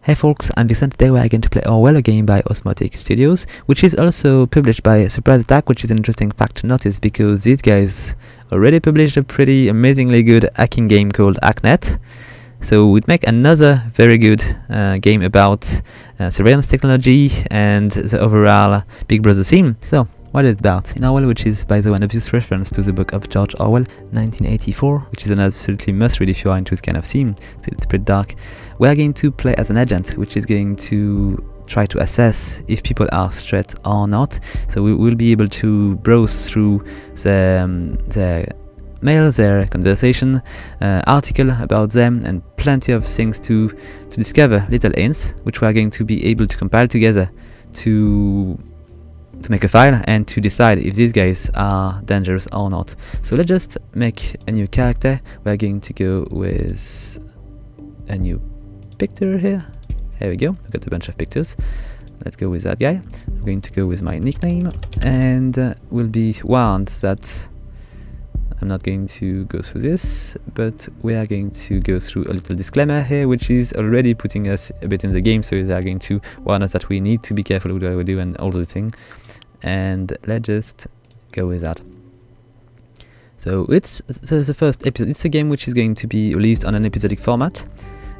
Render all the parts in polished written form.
Hey folks, I'm Vixen. Today we are going to play Orwell, a game by Osmotic Studios, which is also published by Surprise Attack, which is an interesting fact to notice because these guys already published a pretty amazingly good hacking game called Hacknet. So we'd make another very good game about surveillance technology and the overall Big Brother theme. So, what is it about? In Orwell, which is by the way an obvious reference to the book of George Orwell, 1984, which is an absolutely must-read if you are into this kind of theme. Still, it's pretty dark. We are going to play as an agent, which is going to try to assess if people are threat or not. So we will be able to browse through their mail, their conversation, article about them, and plenty of things to discover little hints, which we are going to be able to compile together to make a file and to decide if these guys are dangerous or not. So let's just make a new character. We're going to go with a new picture here. Here we go. We've got a bunch of pictures. Let's go with that guy. I'm going to go with my nickname, and we'll be warned that I'm not going to go through this, but we are going to go through a little disclaimer here, which is already putting us a bit in the game, so they are going to warn us that we need to be careful with what we do and all the thing. And let's just go with that. So it's the first episode. It's a game which is going to be released on an episodic format,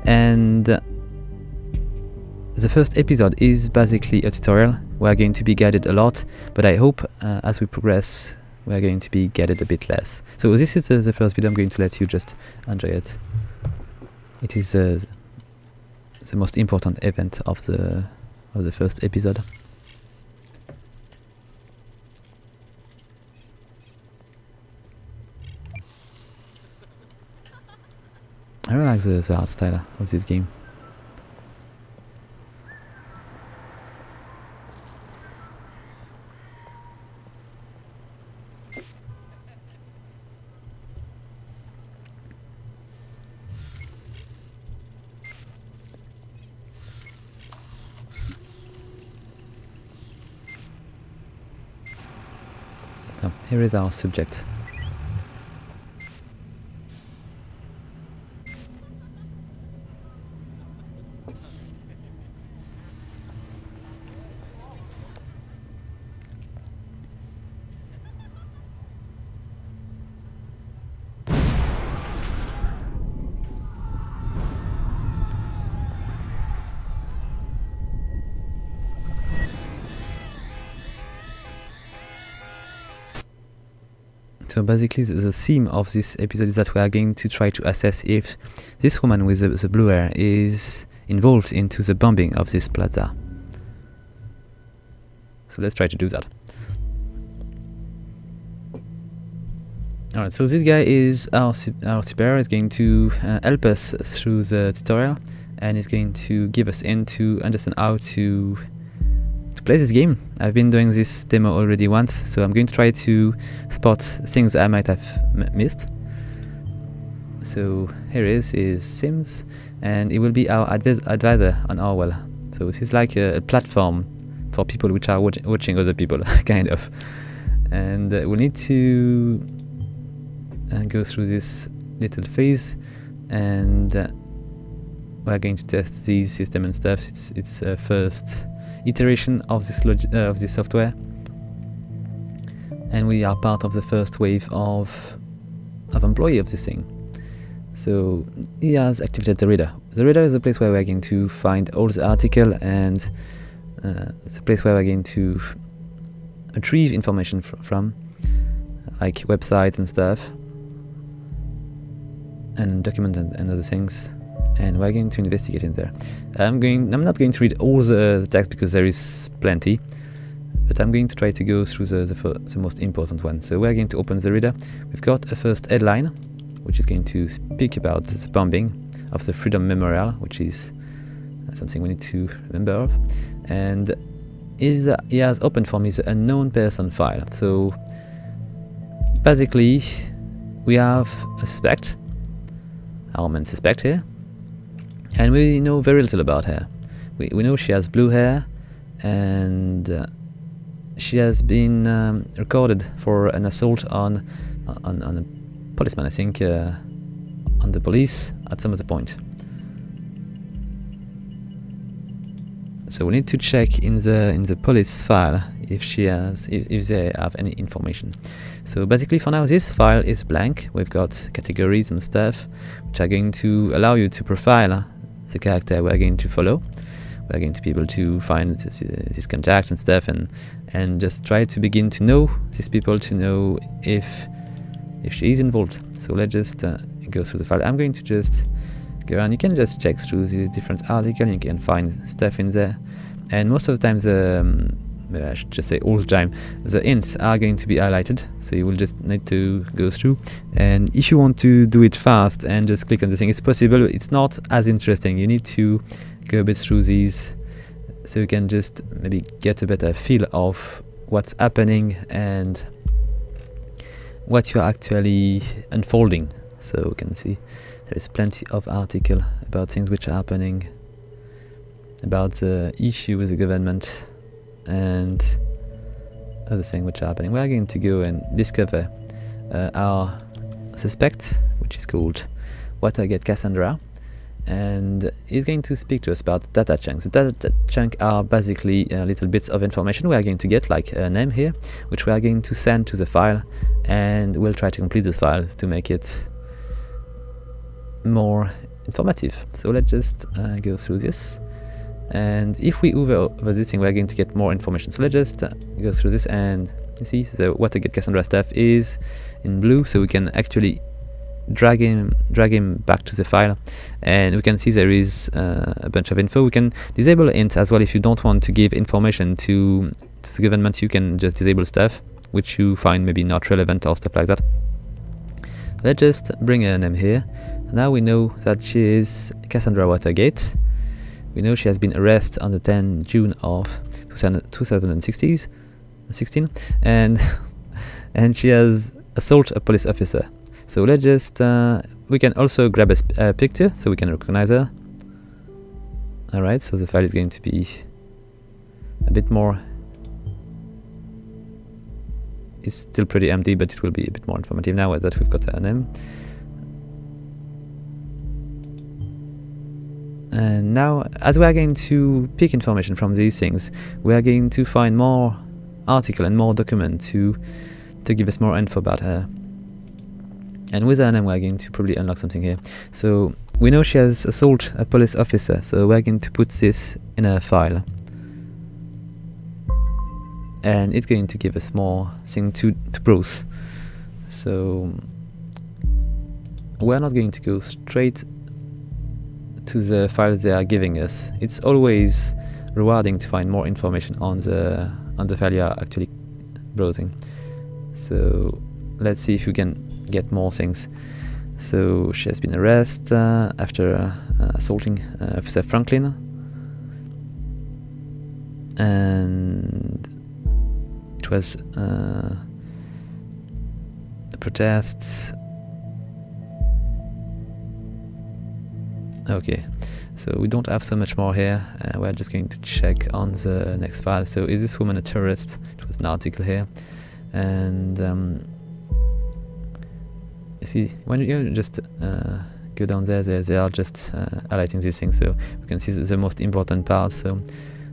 and the first episode is basically a tutorial. We're going to be guided a lot, but I hope as we progress we're going to be guided a bit less. So this is the first video. I'm going to let you just enjoy it. It is the most important event of the first episode. I really like the art style of this game. So here is our subject. So basically the theme of this episode is that we are going to try to assess if this woman with the blue hair is involved into the bombing of this plaza. So let's try to do that. Alright, so this guy is our superior, is going to help us through the tutorial, and is going to give us in to understand how to play this game. I've been doing this demo already once, so I'm going to try to spot things I might have missed. So here is Sims, and he will be our advisor on Orwell. So this is like a platform for people which are watching other people, kind of. And we'll need to go through this little phase, and we're going to test these system and stuff. It's a first iteration of this software, and we are part of the first wave of employee of this thing. So he has activated the reader. The reader is the place where we're going to find all the article, and it's a place where we're going to retrieve information from, like websites and stuff, and document and other things. And we're going to investigate in there. I'm not going to read all the text because there is plenty, but I'm going to try to go through the most important one. So we're going to open the reader. We've got a first headline, which is going to speak about the bombing of the Freedom Memorial, which is something we need to remember of. And he has opened for me the unknown person file. So basically we have a suspect, our main suspect here. And we know very little about her. We know she has blue hair, and she has been recorded for an assault on a policeman, I think, on the police at some other point. So we need to check in the police file if they have any information. So basically for now this file is blank. We've got categories and stuff which are going to allow you to profile the character we're going to follow. We're going to be able to find this contact and stuff, and just try to begin to know these people, to know if she is involved. So let's just go through the file. I'm going to just go around. You can just check through these different articles. You can find stuff in there, and most of the time I should just say all the time, the hints are going to be highlighted, so you will just need to go through. And if you want to do it fast and just click on the thing, it's possible. It's not as interesting. You need to go a bit through these, so you can just maybe get a better feel of what's happening and what you're actually unfolding. So you can see there is plenty of article about things which are happening, about the issue with the government and other things which are happening. We are going to go and discover our suspect, which is called Watergate Cassandra, and he's going to speak to us about data chunks. The data chunk are basically little bits of information we are going to get, like a name here, which we are going to send to the file, and we'll try to complete this file to make it more informative. So let's just go through this. And if we hover over this thing, we're going to get more information. So let's just go through this, and you see the Watergate Cassandra stuff is in blue, so we can actually drag him back to the file, and we can see there is a bunch of info. We can disable hints as well. If you don't want to give information to the government, you can just disable stuff which you find maybe not relevant or stuff like that. Let's just bring her name here. Now we know that she is Cassandra Watergate. We know she has been arrested on the 10th June of 2016, and she has assaulted a police officer. So let's just we can also grab a picture so we can recognize her. Alright, so the file is going to be a bit more, it's still pretty empty, but it will be a bit more informative now that we've got her name. And now, as we are going to pick information from these things, we are going to find more article and more document to give us more info about her. And with her name, we are going to probably unlock something here. So we know she has assaulted a police officer, so we are going to put this in a file, and it's going to give us more thing to browse. So we're not going to go straight to the files they are giving us. It's always rewarding to find more information on the file you are actually browsing. So let's see if you can get more things. So she has been arrested after assaulting Officer Franklin, and it was a protest. Okay, so we don't have so much more here. We're just going to check on the next file. So is this woman a terrorist? It was an article here, and you see when you just go down there, they are just highlighting these things, so we can see the most important parts. So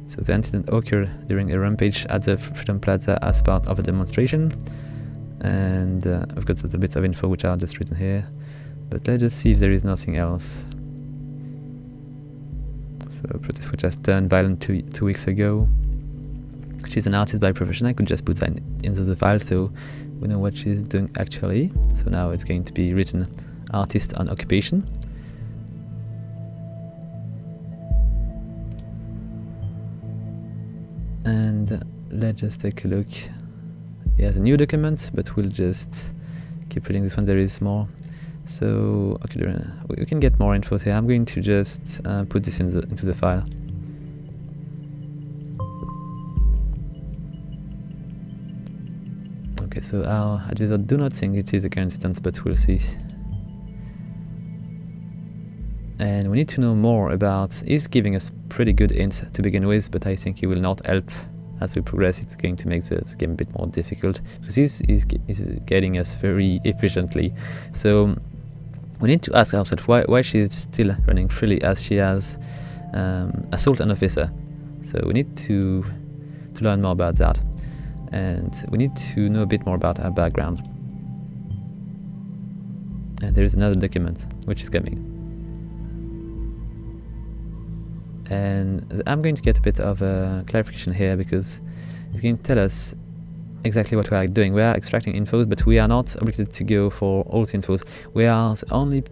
the incident occurred during a rampage at the Freedom Plaza as part of a demonstration, and I've got little bits of info which are just written here, but let's just see if there is nothing else. So a protest which has turned violent two weeks ago. She's an artist by profession. I could just put that into the file so we know what she's doing actually. So now it's going to be written artist on occupation. And let's just take a look. Here's a new document, but we'll just keep reading this one. There is more. So okay, we can get more info here. I'm going to just put this into the file. Okay, so our advisor do not think it is a coincidence, but we'll see. And we need to know more about. He's giving us pretty good hints to begin with, but I think he will not help as we progress. It's going to make the game a bit more difficult because he's getting us very efficiently. So we need to ask ourselves why she's still running freely, as she has assaulted an officer. So we need to learn more about that, and we need to know a bit more about our background. And there is another document which is coming, and I'm going to get a bit of clarification here, because it's going to tell us exactly what we are doing. We are extracting infos, but we are not obligated to go for all the infos. We are only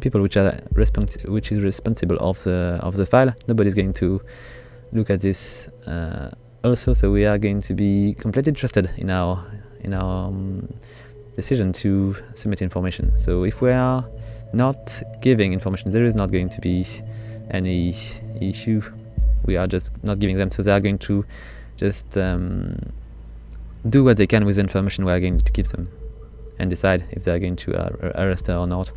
people which is responsible of the file. Nobody's going to look at this also, so we are going to be completely trusted in our decision to submit information. So if we are not giving information, there is not going to be any issue. We are just not giving them, so they are going to just do what they can with the information we are going to give them, and decide if they are going to arrest her or not.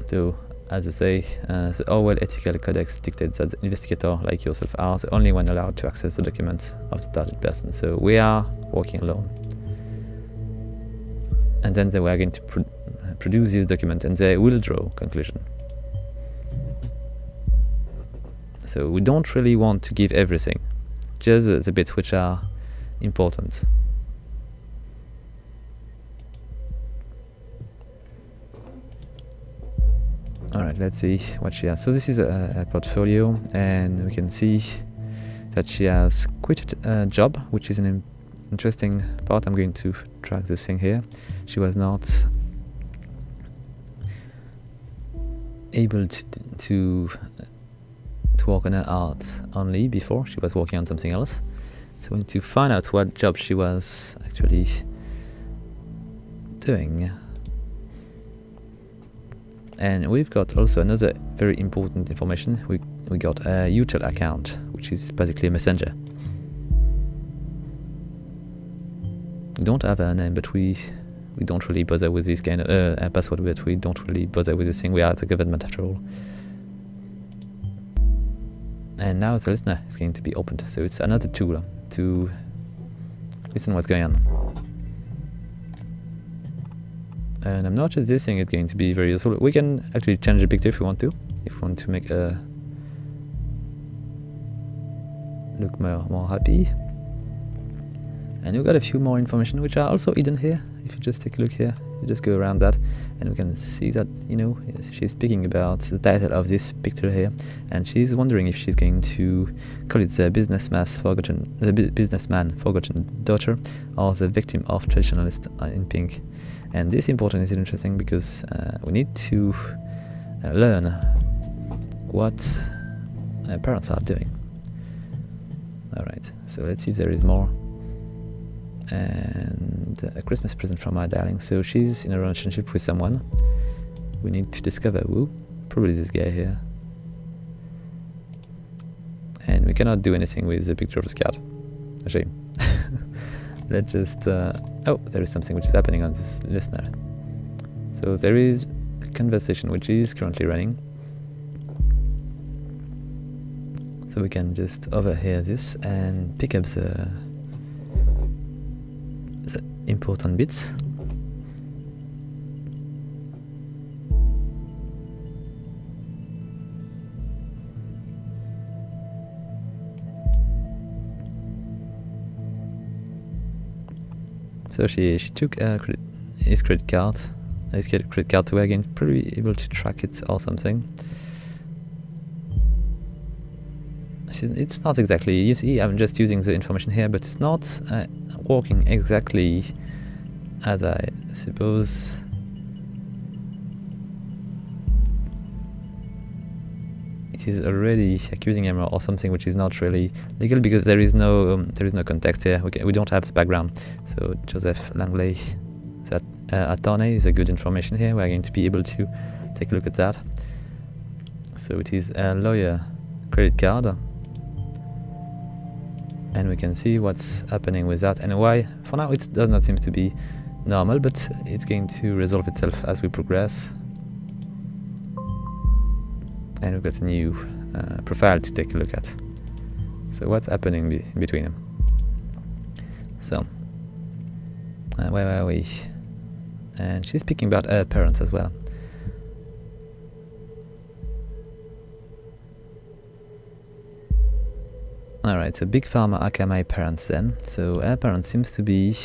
So, as I say, the Orwell ethical codex dictates that the investigator, like yourself, are the only one allowed to access the documents of the target person. So we are working alone, and then they were going to produce this document, and they will draw conclusion. So we don't really want to give everything, just the bits which are important. Alright, let's see what she has. So this is a portfolio, and we can see that she has quit a job, which is an interesting part. I'm going to track this thing here. She was not able to work on her art only before. She was working on something else. So we need to find out what job she was actually doing. And we've got also another very important information. We got a util account, which is basically a messenger. We don't have a name, but we don't really bother with this kind of a password, but we don't really bother with this thing. We are the government after all. And now the listener is going to be opened, so it's another tool to listen what's going on. And I'm not just saying it's going to be very useful. We can actually change the picture if we want to. If we want to make a look more happy. And we've got a few more information which are also hidden here. If you just take a look here, you just go around that, and we can see that, you know, she's speaking about the title of this picture here, and she's wondering if she's going to call it the businessman forgotten daughter, or the victim of traditionalist in pink. And this important is interesting because we need to learn what parents are doing. Alright, so let's see if there is more. And a Christmas present from my darling. So she's in a relationship with someone. We need to discover who. Probably this guy here. And we cannot do anything with the picture of the cat. A shame. Let's just... oh, there is something which is happening on this listener. So there is a conversation which is currently running. So we can just overhear this and pick up the important bits. So she took his credit card. His credit card to again, probably able to track it or something. It's not exactly, you see, I'm just using the information here, but it's not working exactly as I suppose. It is already accusing him or something which is not really legal, because there is no context here. We don't have the background. So Joseph Langley, that attorney, is a good information here. We are going to be able to take a look at that. So it is a lawyer credit card, and we can see what's happening with that and why. For now it does not seem to be normal, but it's going to resolve itself as we progress. And we've got a new profile to take a look at. So what's happening in between them? So where are we? And she's speaking about her parents as well. Alright, so Big Pharma aka my parents then. So her parents seems to be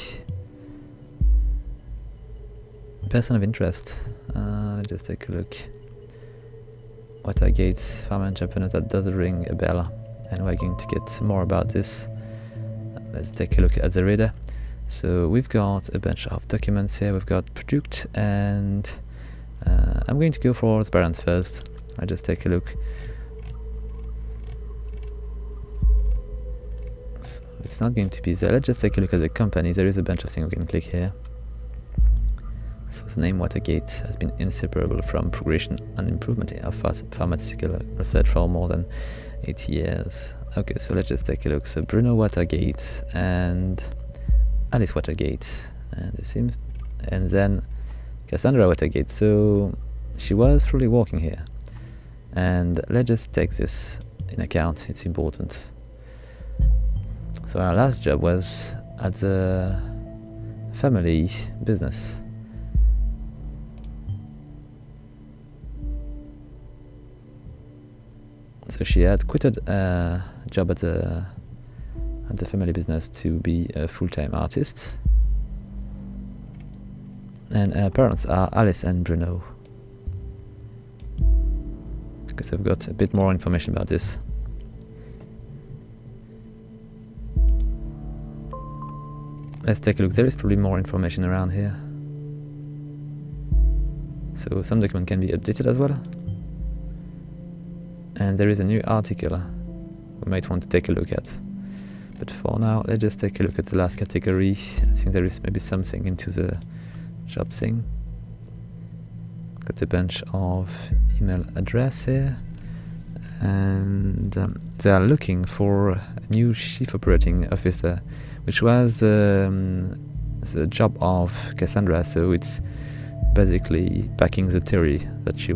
a person of interest. Let's just take a look. Watergate, pharma entrepreneur, that does ring a bell. And we're going to get more about this. Let's take a look at the reader. So we've got a bunch of documents here. We've got product, and I'm going to go for the parents first. I'll just take a look. So it's not going to be there. Let's just take a look at the company. There is a bunch of things we can click here. So the name Watergate has been inseparable from progression and improvement of pharmaceutical research for more than 80 years. Okay, so let's just take a look. So Bruno Watergate and Alice Watergate, and it seems, and then Cassandra Watergate. So she was probably working here, and let's just take this in account. It's important. So our last job was at the family business. So she had quitted a job at the family business to be a full-time artist. And her parents are Alice and Bruno. Because I've got a bit more information about this. Let's take a look. There is probably more information around here. So some document can be updated as well. And there is a new article we might want to take a look at. But for now, let's just take a look at the last category. I think there is maybe something into the job thing. Got a bunch of email address here. And they are looking for a new chief operating officer, which was the job of Cassandra. So it's basically backing the theory that she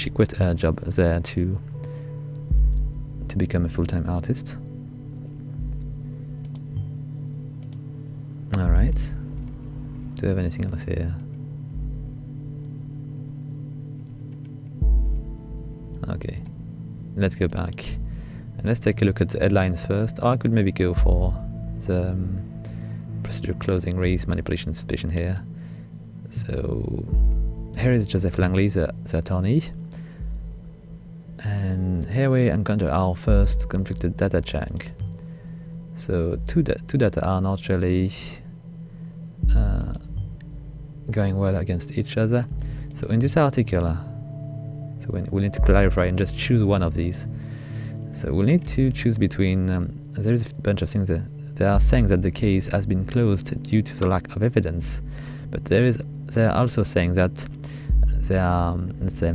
quit her job there to become a full-time artist. Alright. Do you have anything else here? Okay. Let's go back. And let's take a look at the headlines first. Or I could maybe go for the procedure closing, raise, manipulation suspicion here. So here is Joseph Langley, the attorney. And here we encounter our first conflicted data chunk. So two data are not really going well against each other. So in this article, so we need to clarify and just choose one of these. So we'll need to choose between, there is a bunch of things that they are saying that the case has been closed due to the lack of evidence. But they are also saying that they are, let's say,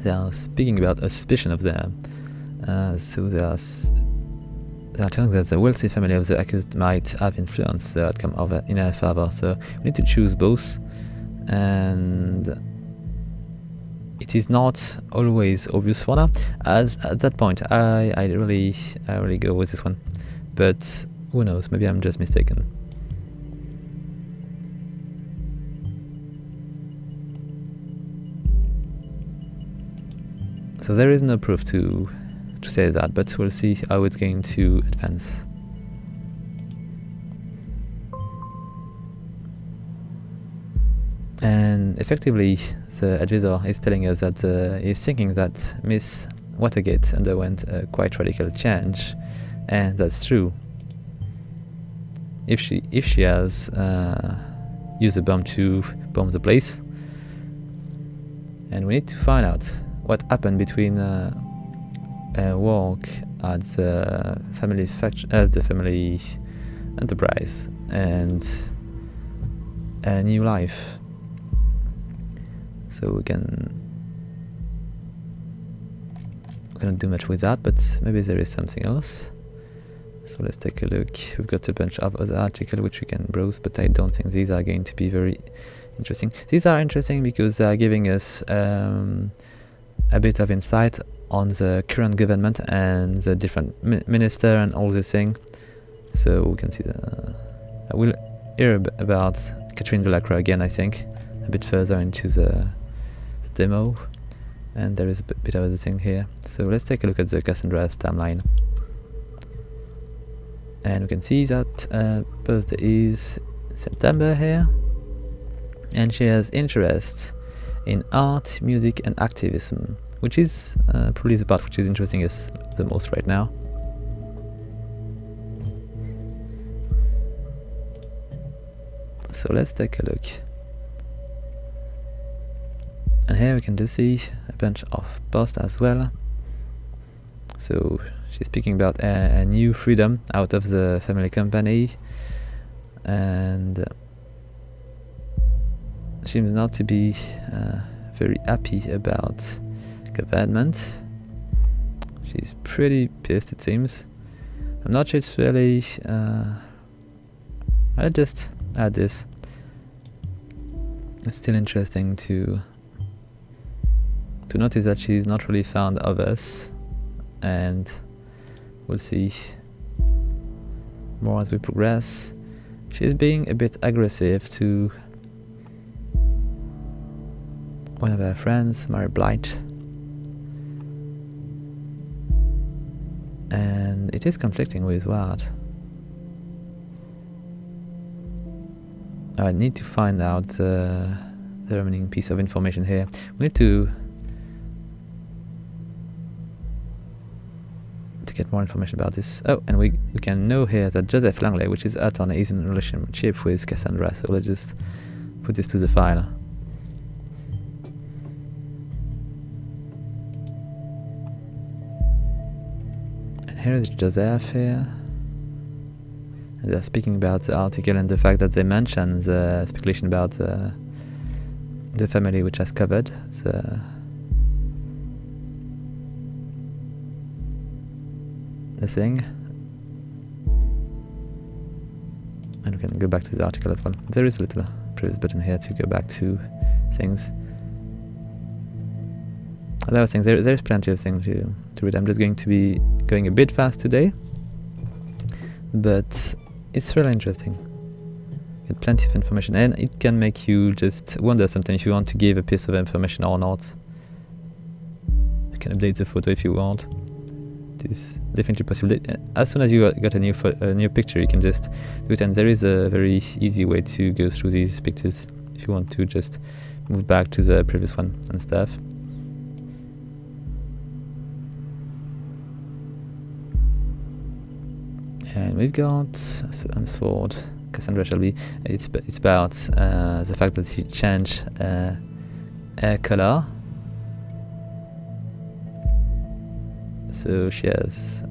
they are speaking about a suspicion of them. So they are telling that the wealthy family of the accused might have influenced the outcome of in her favor. So we need to choose both, and it is not always obvious for now. As at that point, I really go with this one, but who knows? Maybe I'm just mistaken. So there is no proof to say that, but we'll see how it's going to advance. And effectively, the advisor is telling us that he's thinking that Miss Watergate underwent a quite radical change, and that's true. If she has used a bomb to bomb the place, and we need to find out what happened between work at the family enterprise and a new life. So we cannot do much with that, but maybe there is something else. So let's take a look. We've got a bunch of other articles which we can browse, but I don't think these are going to be very interesting. These are interesting because they are giving us a bit of insight on the current government and the different minister and all this thing. So we can see I will hear about Catherine Delacroix again, I think, a bit further into the demo, and there is a bit of other thing here. So let's take a look at the Cassandra's timeline. And we can see that birthday is September here, and she has interest in art, music and activism, which is probably the part which is interesting us the most right now. So let's take a look. And here we can just see a bunch of posts as well. So she's speaking about a new freedom out of the family company, and seems not to be very happy about government. She's pretty pissed, it seems. I'm not sure it's really I just add this. It's still interesting to notice that she's not really fond of us, and we'll see more as we progress. She's being a bit aggressive to one of her friends, Mary Blight, and it is conflicting with what? I need to find out the remaining piece of information here. We need to get more information about this. Oh, and we can know here that Joseph Langley, which is attorney, is in a relationship with Cassandra, so let's just put this to the file. And here is Joseph here. And they're speaking about the article and the fact that they mention the speculation about the family which has covered the thing. And we can go back to the article as well. There is a little previous button here to go back to things. There are things. There's plenty of things to read. I'm just going to be going a bit fast today, but it's really interesting. Get plenty of information, and it can make you just wonder sometimes if you want to give a piece of information or not. You can update the photo if you want. It is definitely possible. As soon as you got a new picture, you can just do it, and there is a very easy way to go through these pictures if you want to just move back to the previous one and stuff. And we've got henceforth Cassandra Shelby. It's about the fact that she changed hair color. So she has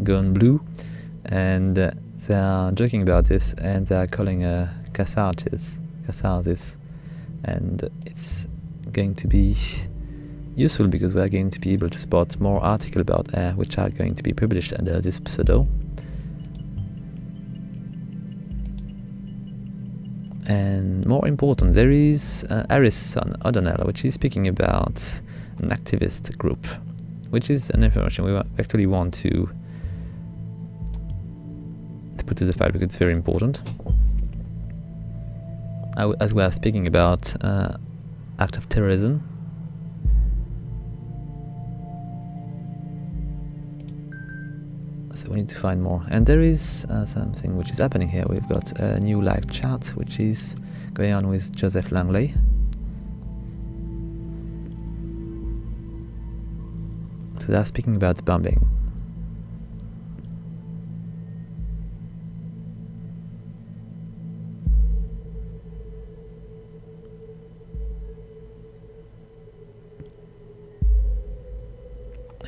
gone blue, and they are joking about this, and they are calling her catharsis, and it's going to be useful because we are going to be able to spot more articles about her which are going to be published under this pseudo. And more important, there is Harrison O'Donnell, which is speaking about an activist group, which is an information we actually want to put to the file because it's very important. As we are speaking about act of terrorism. So we need to find more, and there is something which is happening here. We've got a new live chat which is going on with Joseph Langley. So they're speaking about bombing.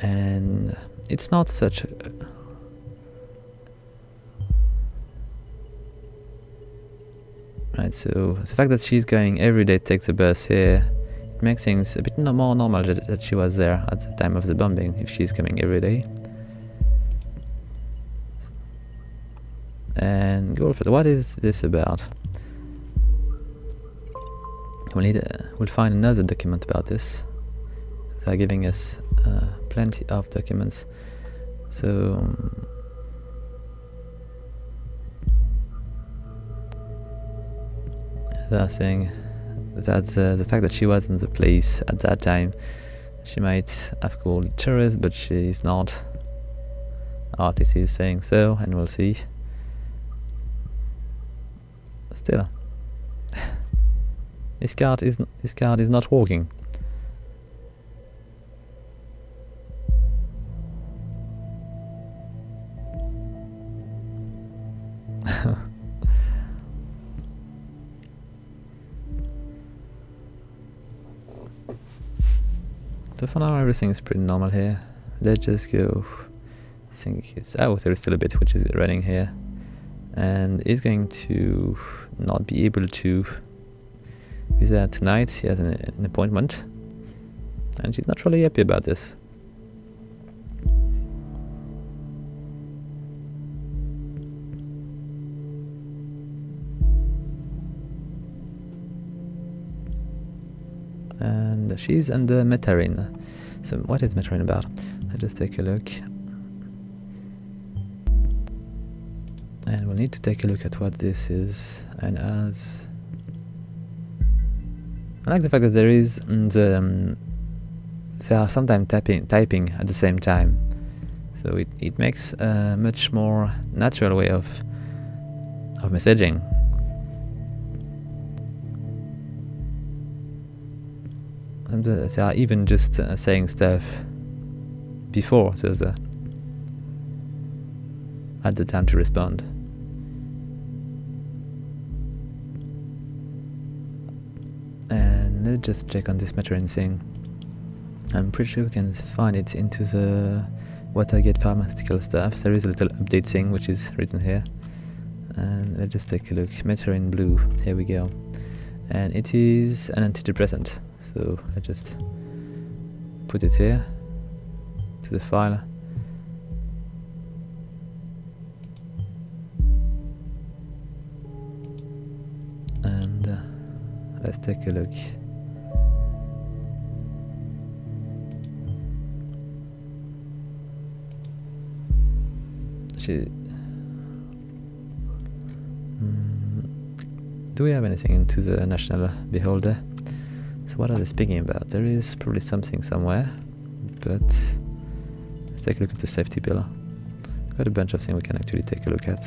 And it's not such a right, so the fact that she's going every day, takes the bus here, it makes things a bit more normal that she was there at the time of the bombing, if she's coming every day. And Golford, what is this about? We'll find another document about this. They're giving us plenty of documents. So they're saying that the fact that she was in the place at that time, she might have called terrorist, but she's not. Artist is saying so, and we'll see. Still, his card is not working. So for now everything is pretty normal here. Let's just go. I think it's there is still a bit which is running here, and he's going to not be able to be there tonight. He has an appointment, and she's not really happy about this. And she's under Metarin. So what is Metarin about? Let's just take a look. And we'll need to take a look at what this is. And as I like the fact that there is there are sometimes typing at the same time. So it makes a much more natural way of messaging. And they are even just saying stuff before the at the time to respond. And let's just check on this Metarin thing. I'm pretty sure we can find it into the Watergate pharmaceutical stuff. There is a little update thing which is written here. And let's just take a look. Metarin blue, here we go. And it is an antidepressant. So I just put it here to the file. And let's take a look. Do we have anything into the National Beholder? So what are they speaking about? There is probably something somewhere, but let's take a look at the safety pillar. Got a bunch of things we can actually take a look at.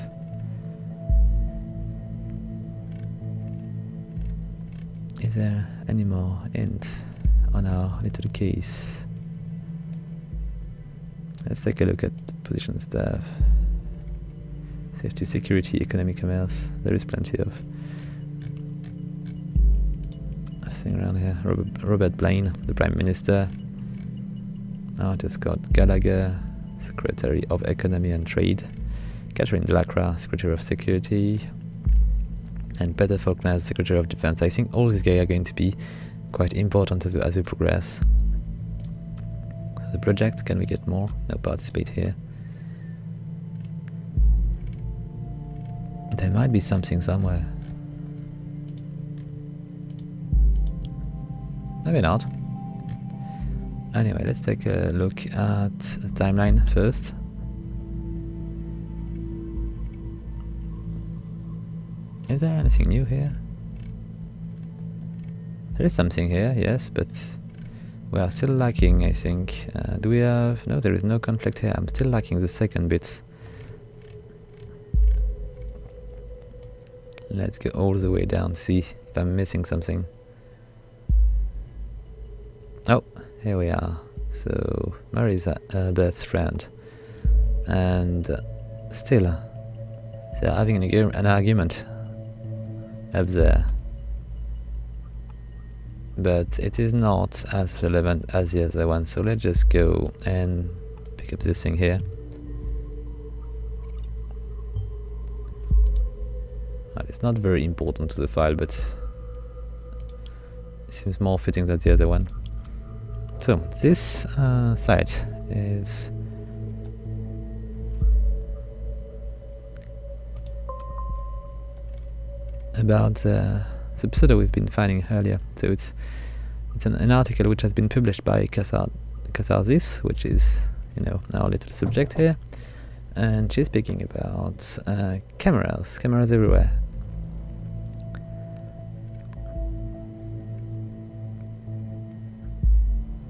Is there any more hint on our little case? Let's take a look at position staff, safety, security, economic, commerce. There is plenty of around here. Robert Blaine, the Prime Minister. Just got Gallagher, Secretary of Economy and Trade. Catherine Delacroix, Secretary of Security. And Peter Faulkner, Secretary of Defense. I think all these guys are going to be quite important as we progress. The project, can we get more? No, participate here. There might be something somewhere. Maybe not. Anyway, let's take a look at the timeline first. Is there anything new here? There is something here, yes, but we are still lacking, I think. Do we have... No, there is no conflict here. I'm still lacking the second bit. Let's go all the way down, see if I'm missing something. Oh, here we are. So, Mary's Albert's friend. And still, they're having an argument up there. But it is not as relevant as the other one, so let's just go and pick up this thing here. Well, it's not very important to the file, but it seems more fitting than the other one. So, this site is about the episode we've been finding earlier. So it's an article which has been published by Catharsis, which is, you know, our little subject here, and she's speaking about cameras everywhere.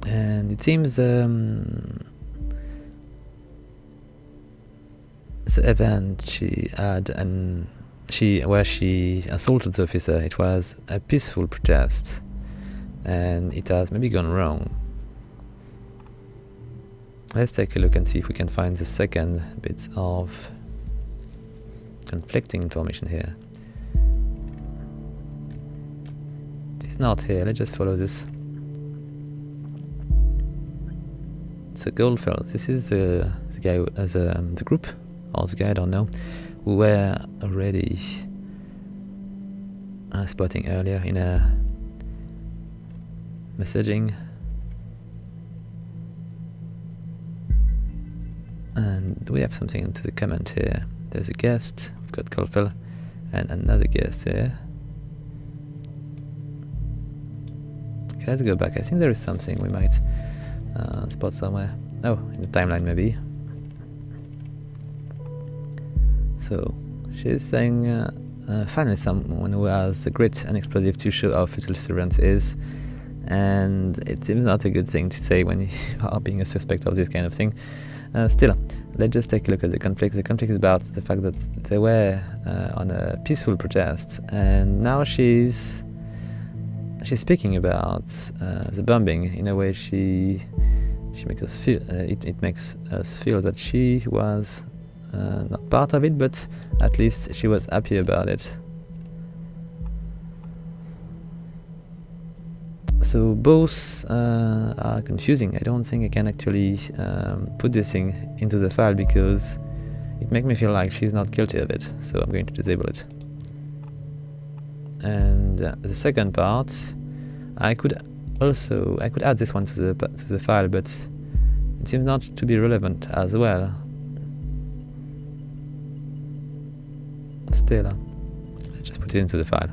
And it seems the event she had an where she assaulted the officer. It was a peaceful protest, and it has maybe gone wrong. Let's take a look and see if we can find the second bit of conflicting information here. It's not here. Let's just follow this. So Goldfeld, this is the guy, the group, or the guy, I don't know, who were already spotting earlier in a messaging. And we have something into the comment here. There's a guest, we've got Goldfeld, and another guest here. Okay, let's go back. I think there is something we might spot somewhere. Oh, in the timeline maybe. So she's saying finally someone who has the grit and explosive to show how futile surveillance is, and it seems not a good thing to say when you are being a suspect of this kind of thing. Still, let's just take a look at the conflict. The conflict is about the fact that they were on a peaceful protest, and now she's speaking about the bombing in a way she makes us feel it makes us feel that she was not part of it, but at least she was happy about it. So both are confusing. I don't think I can actually put this thing into the file because it makes me feel like she's not guilty of it, so I'm going to disable it. And the second part, I could add this one to the file, but it seems not to be relevant as well. Still, let's just put it into the file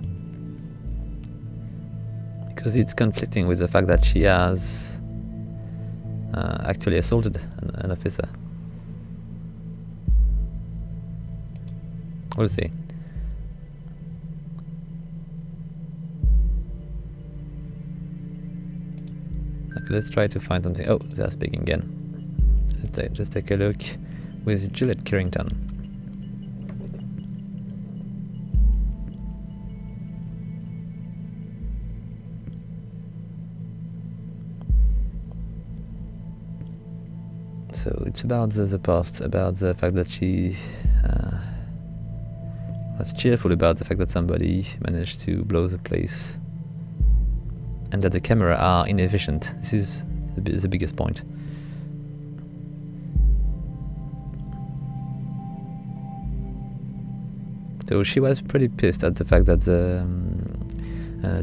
because it's conflicting with the fact that she has actually assaulted an officer. We'll see. Okay, let's try to find something. Oh, they're speaking again. Let's just take a look with Juliet Carrington. So it's about the past, about the fact that she was cheerful about the fact that somebody managed to blow the place, and that the camera are inefficient. This is the biggest point. So she was pretty pissed at the fact that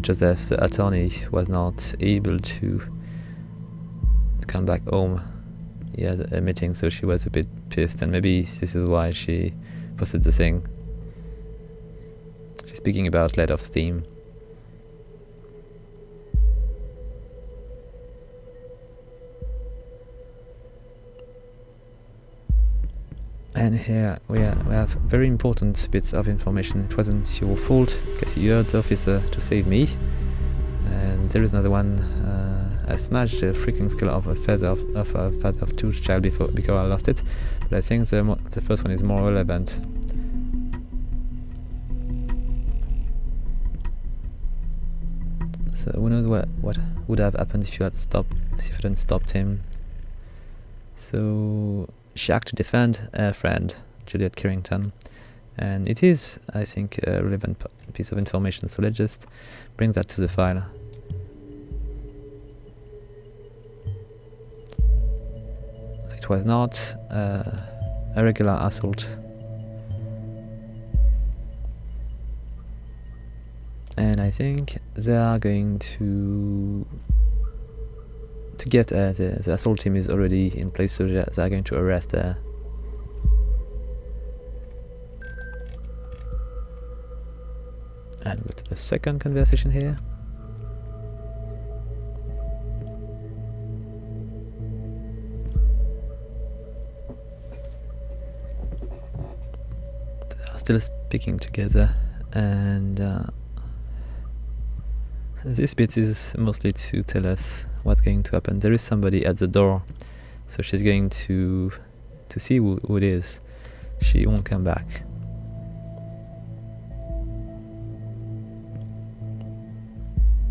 Joseph, the attorney, was not able to come back home. He had a meeting, so she was a bit pissed, and maybe this is why she posted the thing. She's speaking about let off steam. And here we have very important bits of information. It wasn't your fault because you heard the officer to save me. And there is another one. I smashed the freaking skull of a feather of tooth child before I lost it. But I think the first one is more relevant. So who knows what would have happened if you hadn't stopped him. So she had to defend her friend, Juliet Carrington, and it is, I think, a relevant piece of information, so let's just bring that to the file. It was not a regular assault, and I think they are going to get the assault team is already in place, so they are going to arrest her. And with a second conversation here. They are still speaking together, and this bit is mostly to tell us what's going to happen. There is somebody at the door, so she's going to see who it is. She won't come back.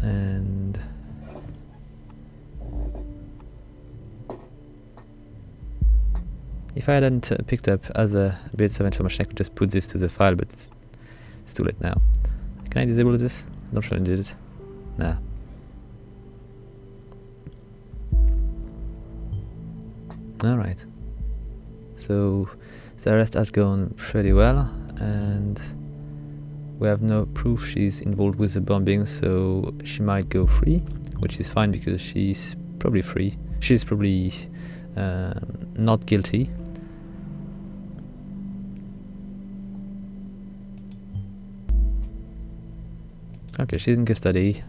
And if I hadn't picked up other bits of information, I could just put this to the file, but it's too late now. Can I disable this? Not sure I did it. Nah. Alright. So the arrest has gone pretty well, and we have no proof she's involved with the bombing, so she might go free, which is fine because she's probably free. She's probably not guilty. Okay, she's in custody,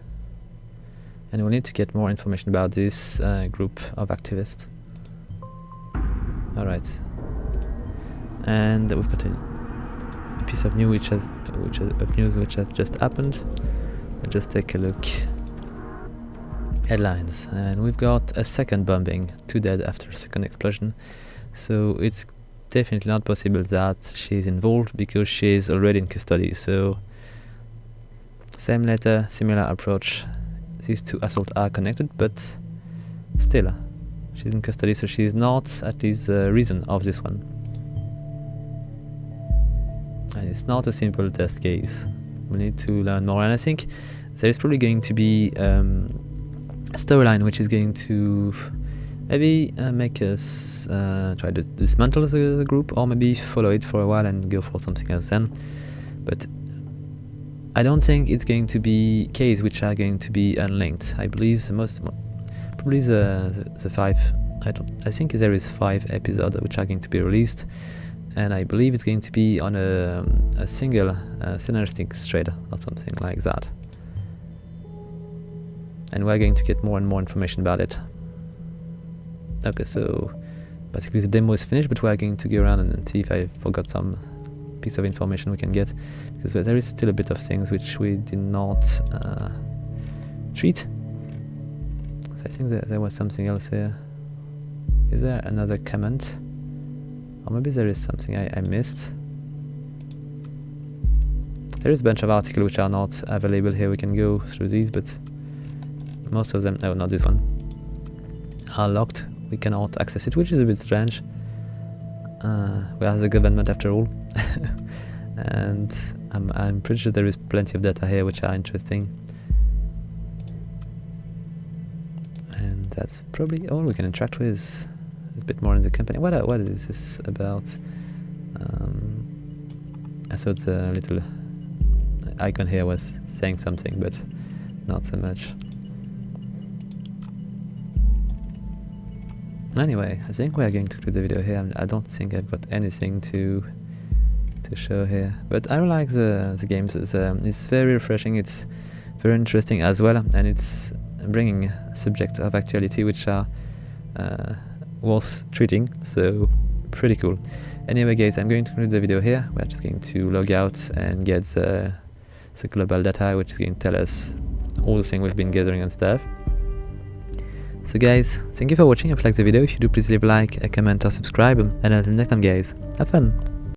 and we'll need to get more information about this group of activists. Alright, and we've got a piece of news which has just happened. Let's just take a look. Headlines, and we've got a second bombing, 2 dead after a second explosion. So it's definitely not possible that she's involved because she's already in custody. So same letter, similar approach. These 2 assaults are connected, but still, she's in custody, so she's not at least the reason of this one. And it's not a simple test case. We need to learn more, and I think there is probably going to be a storyline which is going to maybe make us try to dismantle the group, or maybe follow it for a while and go for something else then. But I don't think it's going to be cases which are going to be unlinked. I believe probably the 5. I think there is 5 episodes which are going to be released, and I believe it's going to be on a single scenaristic thread or something like that. And we're going to get more and more information about it. Okay, so basically the demo is finished, but we're going to go around and see if I forgot some piece of information we can get, because there is still a bit of things which we did not treat. So I think there was something else here. Is there another comment? Or maybe there is something I missed. There is a bunch of articles which are not available here. We can go through these, but most of them, no, not this one, are locked. We cannot access it, which is a bit strange. We are the government after all. And I'm pretty sure there is plenty of data here which are interesting. And that's probably all we can interact with. A bit more in the company. What is this about? I thought the little icon here was saying something, but not so much. Anyway, I think we are going to conclude the video here. I don't think I've got anything to show here, but I like the games. It's very refreshing, it's very interesting as well, and it's bringing subjects of actuality which are worth treating, so pretty cool. Anyway guys, I'm going to conclude the video here. We're just going to log out and get the global data, which is going to tell us all the things we've been gathering and stuff. So guys, thank you for watching. If you liked the video, if you do, please leave a like, a comment or subscribe, and until next time guys, have fun!